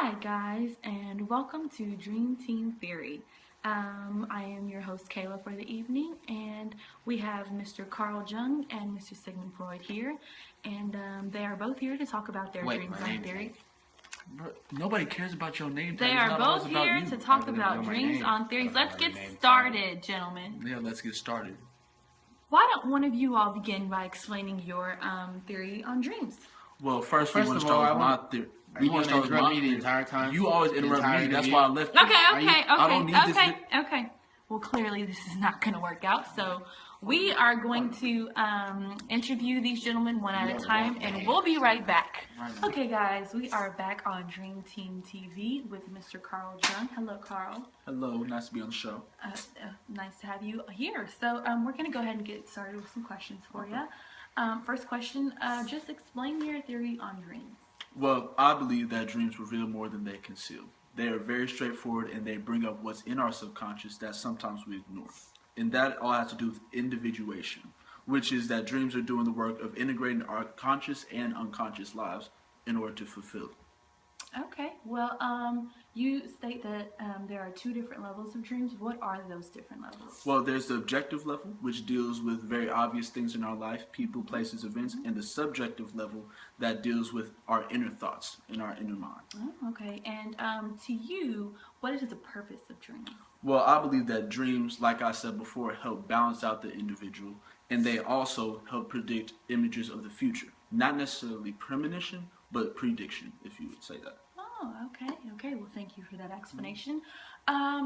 Hi, guys, and welcome to Dream Team Theory. I am your host, Kayla, for the evening, and we have Mr. Carl Jung and Mr. Sigmund Freud here, and they are both here to talk about their dreams and theories. Bro, nobody cares about your name tag. They are both here to talk about dreams on theories. Let's get started, gentlemen. Yeah, let's get started. Why don't one of you all begin by explaining your theory on dreams? Well, first we want to start with my theory. You want to interrupt me the entire time? You always interrupt me. That's why I left. Okay. Well, clearly this is not going to work out. So we are going to interview these gentlemen one at a time, and we'll be right back. Okay, guys, we are back on Dream Team TV with Mr. Carl Jung. Hello, Carl. Hello, nice to be on the show. Nice to have you here. So we're going to go ahead and get started with some questions for you. First question, just explain your theory on dreams. Well, I believe that dreams reveal more than they conceal. They are very straightforward, and they bring up what's in our subconscious that sometimes we ignore. And that all has to do with individuation, which is that dreams are doing the work of integrating our conscious and unconscious lives in order to fulfill. Okay, well, you state that there are two different levels of dreams. What are those different levels? Well, there's the objective level, which deals with very obvious things in our life, people, places, events, and the subjective level that deals with our inner thoughts and our inner mind. Oh, okay, and to you, what is the purpose of dreams? Well, I believe that dreams, like I said before, help balance out the individual, and they also help predict images of the future. Not necessarily premonition, but prediction, if you would say that. Oh, okay. Well, thank you for that explanation.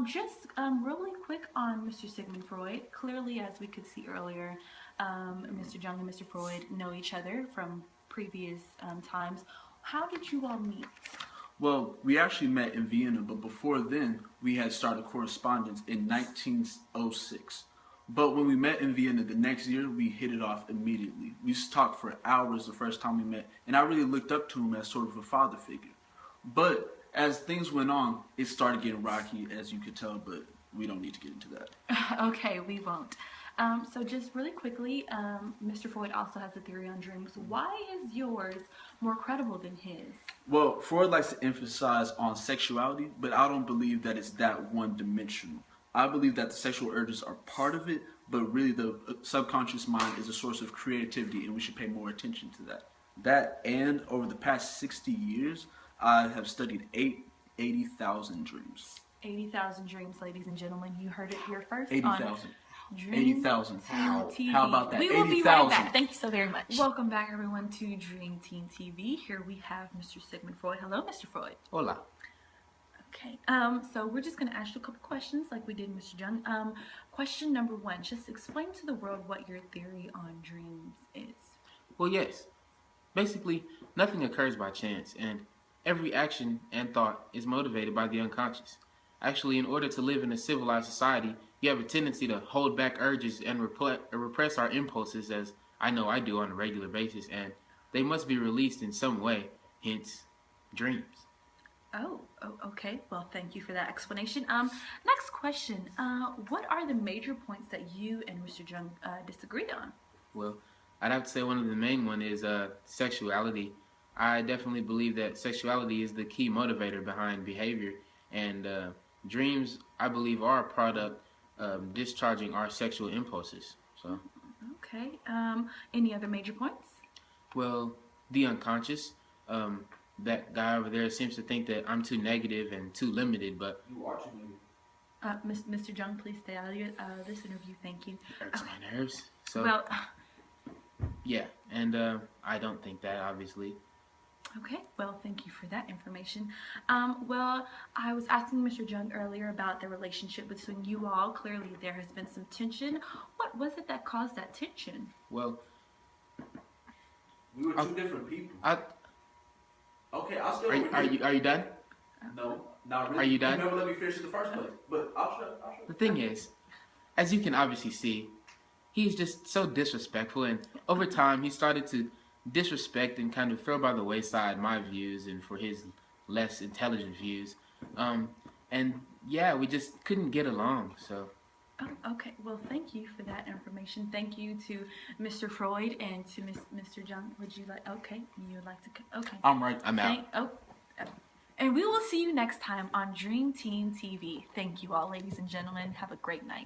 Just really quick on Mr. Sigmund Freud. Clearly, as we could see earlier, Mr. Jung and Mr. Freud know each other from previous times. How did you all meet? Well, we actually met in Vienna, but before then, we had started correspondence in 1906. But when we met in Vienna the next year, we hit it off immediately. We talked for hours the first time we met, and I really looked up to him as sort of a father figure. But as things went on, it started getting rocky, as you could tell, but we don't need to get into that. Okay, we won't. So just really quickly, Mr. Freud also has a theory on dreams. Why is yours more credible than his? Well, Freud likes to emphasize on sexuality, but I don't believe that it's that one-dimensional. I believe that the sexual urges are part of it, but really the subconscious mind is a source of creativity, and we should pay more attention to that. That, and over the past 60 years, I have studied 80,000 dreams. 80,000 dreams, ladies and gentlemen. You heard it here first. 80,000. 80,000. How about that? We will be right back. Thank you so very much. Welcome back, everyone, to Dream Team TV. Here we have Mr. Sigmund Freud. Hello, Mr. Freud. Hola. Okay, so we're just going to ask you a couple questions like we did Mr. Jung. Question number one, just explain to the world what your theory on dreams is. Well, yes. Basically, nothing occurs by chance, and every action and thought is motivated by the unconscious. Actually, in order to live in a civilized society, you have a tendency to hold back urges and repress our impulses, as I know I do on a regular basis, and they must be released in some way, hence dreams. Oh, okay. Well, thank you for that explanation. Next question. What are the major points that you and Mr. Jung disagreed on? Well, I'd have to say one of the main one is sexuality. I definitely believe that sexuality is the key motivator behind behavior, and dreams, I believe, are a product of discharging our sexual impulses. So. Okay. Any other major points? Well, the unconscious. That guy over there seems to think that I'm too negative and too limited, but you are too limited. Mr. Jung, please stay out of this interview. Thank you. Hurts my nerves. So. Well. Yeah, and I don't think that, obviously. Okay, well, thank you for that information. Well, I was asking Mr. Jung earlier about the relationship between you all. Clearly, there has been some tension. What was it that caused that tension? Well, we were two different people. Okay, I'll still. Are you done? No, not really. Are you done? You never let me finish in the first place. But I'll try. The thing is, as you can obviously see, he's just so disrespectful, and over time, he started to disrespect and kind of throw by the wayside my views and for his less intelligent views. And yeah, we just couldn't get along, so. Oh, okay. Well, thank you for that information. Thank you to Mr. Freud and to Mr. Jung. Would you like? Okay, you would like to? Okay. I'm right. I'm out. And And we will see you next time on Dream Team TV. Thank you all, ladies and gentlemen. Have a great night.